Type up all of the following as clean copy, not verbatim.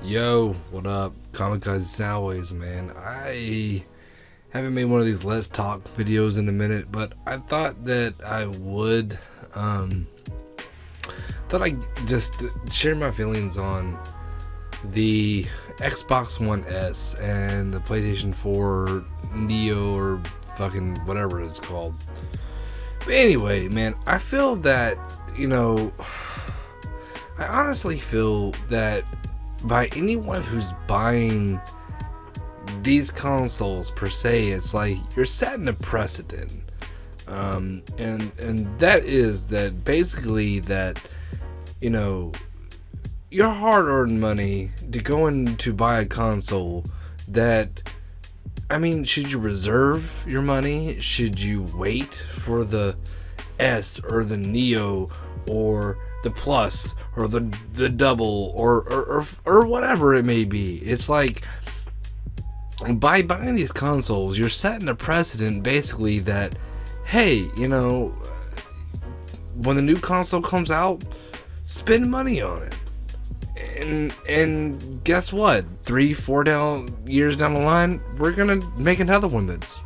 Yo, what up? Kamikaze Soundwaves, man. I haven't made one of these Let's Talk videos in a minute, but I thought that I would. Thought I'd just share my feelings on the Xbox One S and the PlayStation 4 Neo or fucking whatever it's called. But anyway, man, I feel that, I honestly feel that by anyone who's buying these consoles per se, it's like you're setting a precedent, and that is that basically that your hard-earned money to go in to buy a console that, should you reserve your money? Should you wait for the S or the Neo or the Plus or the Double or whatever it may be? It's like, by buying these consoles, you're setting a precedent basically that, hey, when the new console comes out, spend money on it. And guess what? 3-4 years down the line, we're gonna make another one that's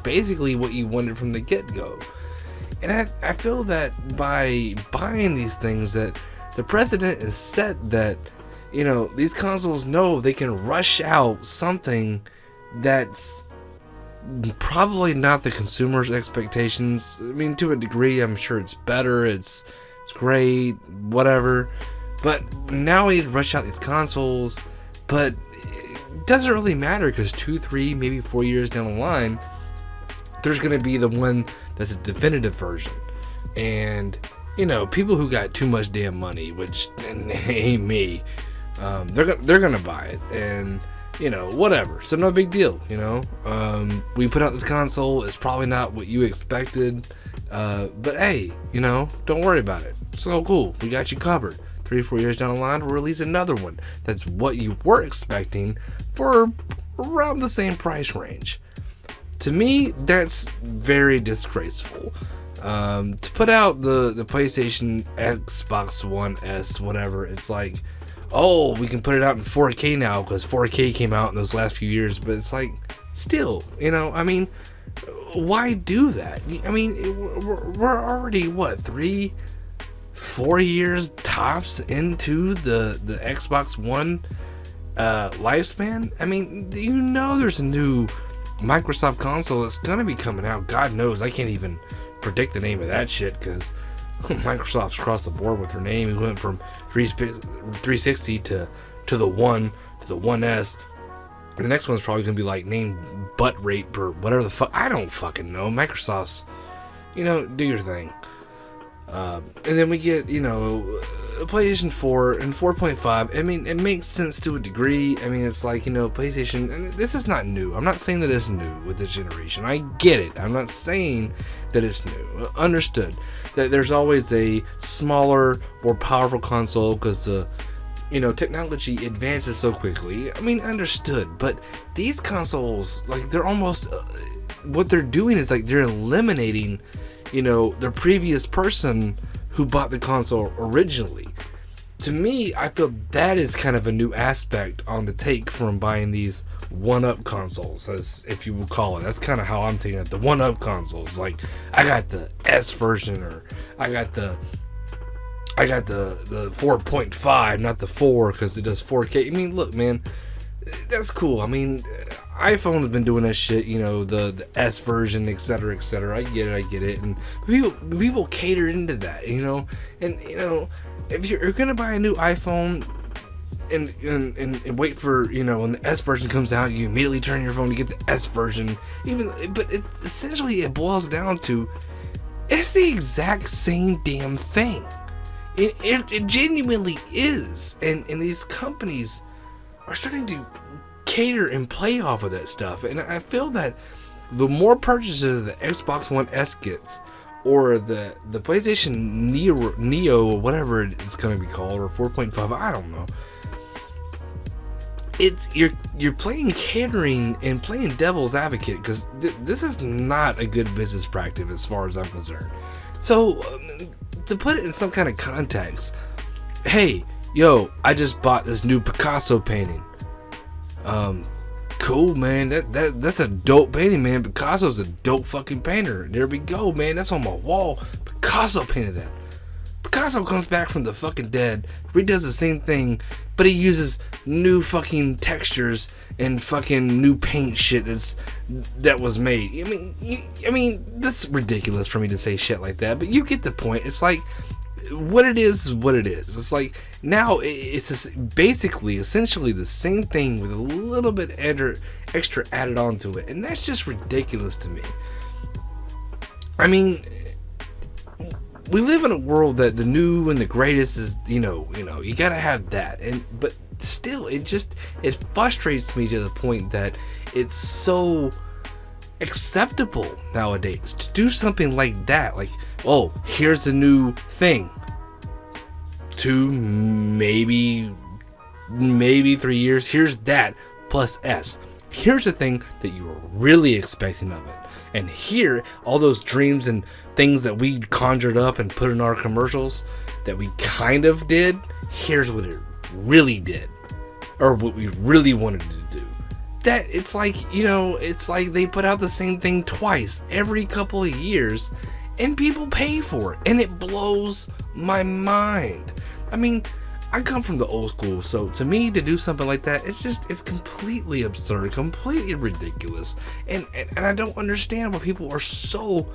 basically what you wanted from the get-go. And I feel that by buying these things, that the precedent is set that, these consoles know they can rush out something that's probably not the consumer's expectations. To a degree, I'm sure it's better, it's great, whatever. But now we rush out these consoles, but it doesn't really matter because 2, 3, maybe 4 years down the line, there's going to be the one that's a definitive version. And, people who got too much damn money, which ain't me, they're going to buy it. And, whatever. So no big deal, we put out this console, it's probably not what you expected. But hey, don't worry about it. So cool. We got you covered. 3-4 years down the line, we'll release another one that's what you were expecting for around the same price range. To me, that's very disgraceful. To put out the PlayStation, Xbox One S, whatever, it's like, oh, we can put it out in 4K now because 4K came out in those last few years. But it's like, still, why do that? We're already, 3-4 years tops into the Xbox One lifespan. There's a new Microsoft console that's gonna be coming out. God knows, I can't even predict the name of that shit because Microsoft's across the board with their name. We went from 360 to the One to the One S. And the next one's probably gonna be like named Butt Rape or whatever the fuck. I don't fucking know. Microsoft's, do your thing. And then we get, PlayStation 4 and 4.5. It makes sense to a degree. It's like, PlayStation, and this is not new. I'm not saying that it's new with this generation. I get it. I'm not saying that it's new. Understood that there's always a smaller, more powerful console because the, technology advances so quickly. Understood. But these consoles, like, they're almost, what they're doing is like they're eliminating the previous person who bought the console originally. To me, I feel that is kind of a new aspect on the take from buying these one-up consoles, as if you will call it. That's kind of how I'm taking it. The one-up consoles, like I got the S version, or I got the 4.5, not the 4, because it does 4K. Look, man, that's cool. iPhone has been doing that shit, the S version, etc., etc. I get it. And people cater into that, and if you're gonna buy a new iPhone and wait for, when the S version comes out, you immediately turn your phone to get the S version. But essentially it boils down to, it's the exact same damn thing. It genuinely is, and these companies are starting to cater and play off of that stuff. And I feel that the more purchases the Xbox One S gets, or the PlayStation Neo or whatever it's going to be called, or 4.5, I don't know, it's you're playing catering and playing devil's advocate, because this is not a good business practice as far as I'm concerned. So to put it in some kind of context, hey, yo, I just bought this new Picasso painting. Cool, man. That's a dope painting, man. Picasso's a dope fucking painter. There we go, man. That's on my wall. Picasso painted that. Picasso comes back from the fucking dead, redoes the same thing, but he uses new fucking textures and fucking new paint shit that was made. I mean, that's ridiculous for me to say shit like that, but you get the point. It's like, what it is what it is. It's like, now it's basically essentially the same thing with a little bit extra added onto it, and that's just ridiculous to me. I mean, we live in a world that the new and the greatest is, you gotta have that, but still, it frustrates me to the point that it's so acceptable nowadays to do something like that. Like, oh, here's a new thing. 2, maybe 3 years. Here's that plus S. Here's the thing that you were really expecting of it. And here, all those dreams and things that we conjured up and put in our commercials that we kind of did, here's what it really did. Or what we really wanted to do. That, it's like, it's like they put out the same thing twice every couple of years, and people pay for it. And it blows my mind. I mean, I come from the old school, so to me, to do something like that, it's completely absurd, completely ridiculous, and I don't understand why people are so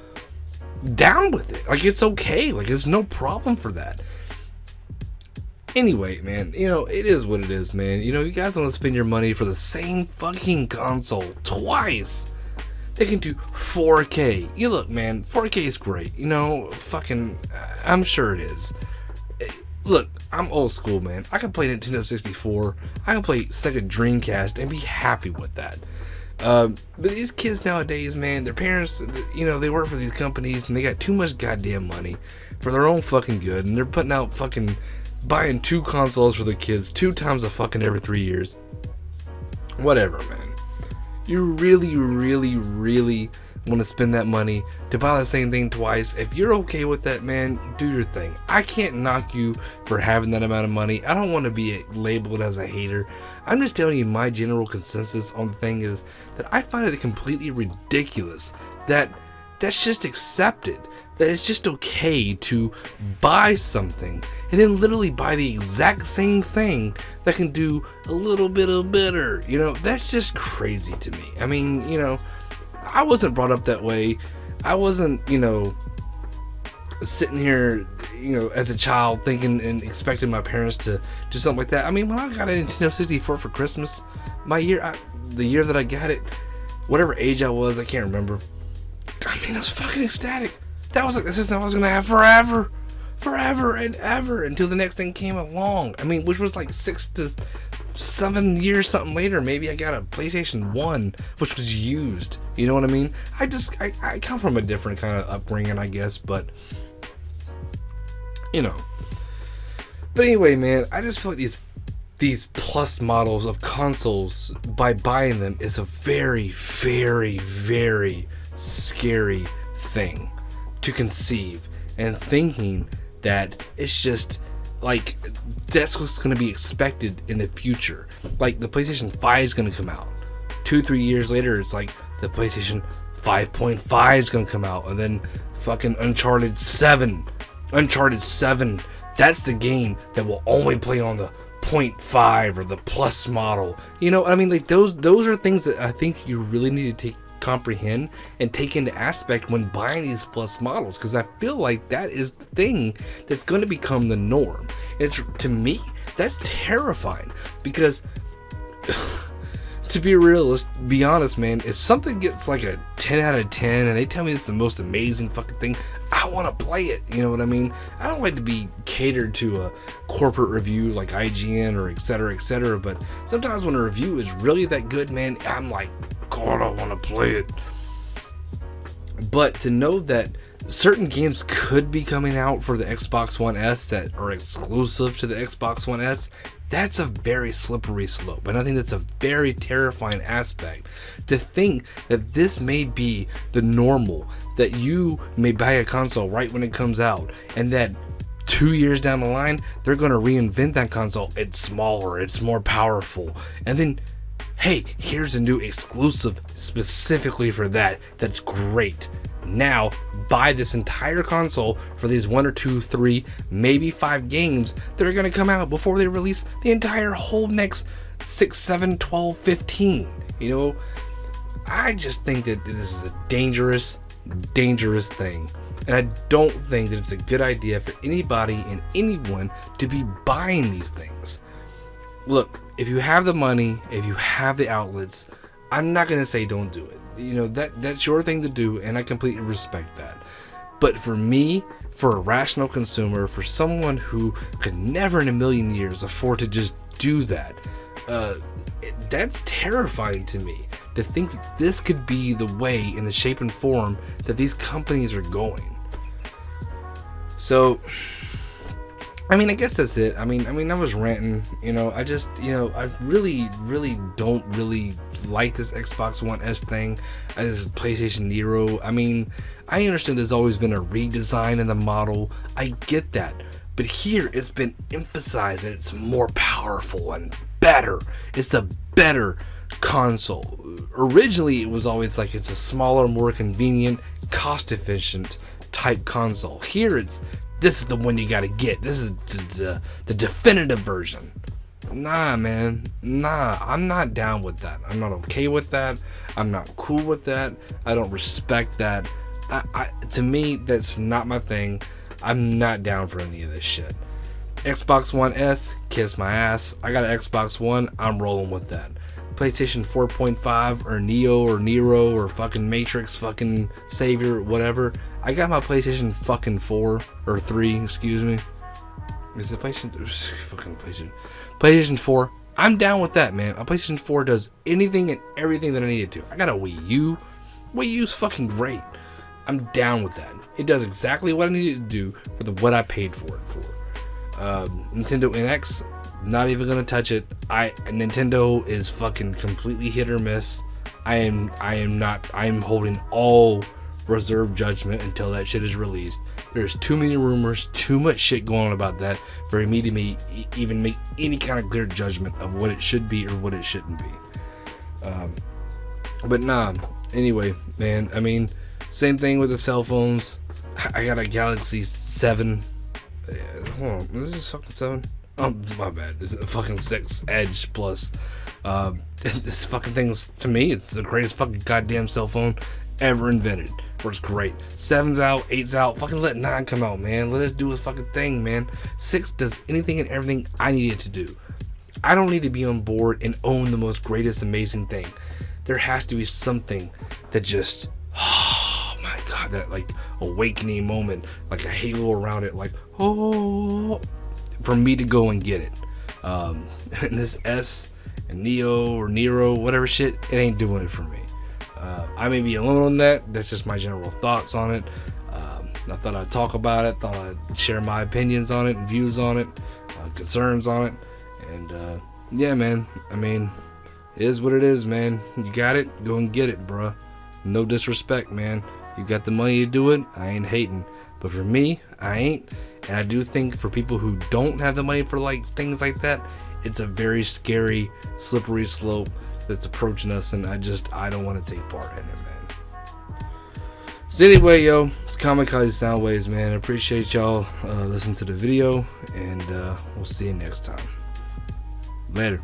down with it. Like, it's okay, like, there's no problem for that. Anyway, man, it is what it is, man. You guys want to spend your money for the same fucking console twice. They can do 4K. Look, man, 4K is great. Fucking, I'm sure it is. Look, I'm old school, man. I can play Nintendo 64. I can play Sega Dreamcast and be happy with that. But these kids nowadays, man, their parents, they work for these companies and they got too much goddamn money for their own fucking good. And they're putting out fucking, buying 2 consoles for their kids 2 times a fucking every 3 years. Whatever, man. You really, really, really want to spend that money to buy the same thing twice. If you're okay with that, man, do your thing. I can't knock you for having that amount of money. I don't want to be labeled as a hater. I'm just telling you, my general consensus on the thing is that I find it completely ridiculous that that's just accepted, that it's just okay to buy something and then literally buy the exact same thing that can do a little bit of better. That's just crazy to me. I mean, I wasn't brought up that way. I wasn't, sitting here, as a child thinking and expecting my parents to do something like that. I mean, when I got a Nintendo 64 for Christmas, the year that I got it, whatever age I was, I can't remember. I mean, I was fucking ecstatic. That was like the system I was gonna have forever and ever, until the next thing came along. I mean, which was like 6 to 7 years something later. Maybe I got a PlayStation 1, which was used. You know what I mean? I come from a different kind of upbringing, I guess, but But anyway, man, I just feel like these plus models of consoles, by buying them, is a very, very, very scary thing to conceive, and thinking that it's just like that's what's going to be expected in the future. Like, the PlayStation 5 is going to come out 2-3 years later, it's like the PlayStation 5.5 is going to come out, and then fucking Uncharted 7, that's the game that will only play on the 0.5 or the plus model. I mean, like, those are things that I think you really need to comprehend and take into aspect when buying these plus models, because I feel like that is the thing that's going to become the norm. To me, that's terrifying, because to be honest, man, if something gets like a 10 out of 10 and they tell me it's the most amazing fucking thing, I want to play it. You know what I mean? I don't like to be catered to a corporate review like IGN or etc., but sometimes when a review is really that good, man, I'm like, God, I want to play it. But to know that certain games could be coming out for the Xbox One S that are exclusive to the Xbox One S, that's a very slippery slope, and I think that's a very terrifying aspect. To think that this may be the normal, that you may buy a console right when it comes out, and that 2 years down the line, they're going to reinvent that console. It's smaller, it's more powerful, and then, hey, here's a new exclusive specifically for that. That's great. Now, buy this entire console for these 1 or 2, 3, maybe 5 games that are going to come out before they release the entire whole next 6, 7, 12, 15. You know, I just think that this is a dangerous thing. And I don't think that it's a good idea for anybody and anyone to be buying these things. Look, if you have the money, if you have the outlets, I'm not going to say don't do it. You know, that's your thing to do, and I completely respect that. But for me, for a rational consumer, for someone who could never in a million years afford to just do that, that's terrifying to me, to think that this could be the way, in the shape and form that these companies are going. So, I mean, I guess that's it. I mean, I was ranting, you know, I just, you know, I really don't really like this Xbox One S thing, this PlayStation Nero. I mean, I understand there's always been a redesign in the model. I get that. But here it's been emphasized that it's more powerful and better. It's the better console. Originally, it was always like it's a smaller, more convenient, cost-efficient type console. Here this is the one you gotta get. This is the definitive version. Nah, man. Nah, I'm not down with that. I'm not okay with that. I'm not cool with that. I don't respect that. To me, that's not my thing. I'm not down for any of this shit. Xbox One S, kiss my ass. I got an Xbox One. I'm rolling with that. PlayStation 4.5 or Nero or fucking Matrix fucking Savior, whatever. I got my PlayStation fucking 4 or 3, excuse me. Is it PlayStation 4? I'm down with that, man. A PlayStation 4 does anything and everything that I need it to. I got a Wii U. Wii U's fucking great. I'm down with that. It does exactly what I needed to do for what I paid for it for. Nintendo NX, not even gonna touch it. Nintendo is fucking completely hit or miss. I am holding all reserve judgment until that shit is released. There's too many rumors, too much shit going on about that for me to even make any kind of clear judgment of what it should be or what it shouldn't be. But nah, anyway, man, I mean, same thing with the cell phones. I got a Galaxy 7. Hold on, is this fucking 7? Oh, my bad. It's a fucking 6 Edge Plus. This fucking thing is, to me, it's the greatest fucking goddamn cell phone ever invented. Works great. 7's out, 8's out. Fucking let 9 come out, man. Let us do a fucking thing, man. 6 does anything and everything I need it to do. I don't need to be on board and own the most greatest amazing thing. There has to be something that just, oh my god, that like awakening moment, like a halo around it, like, oh, for me to go and get it. And this S and Nero, whatever shit, it ain't doing it for me. I may be alone on that. That's just my general thoughts on it. I thought I'd talk about it. Thought I'd share my opinions on it and views on it, concerns on it. And yeah, man. I mean, it is what it is, man. You got it, go and get it, bruh. No disrespect, man. You got the money to do it. I ain't hating. But for me, I ain't. And I do think for people who don't have the money for like things like that, it's a very scary, slippery slope that's approaching us, and I don't want to take part in it, man. So anyway, yo, it's Kamikaze Soundwaves, man. I appreciate y'all listening to the video, and we'll see you next time. Later.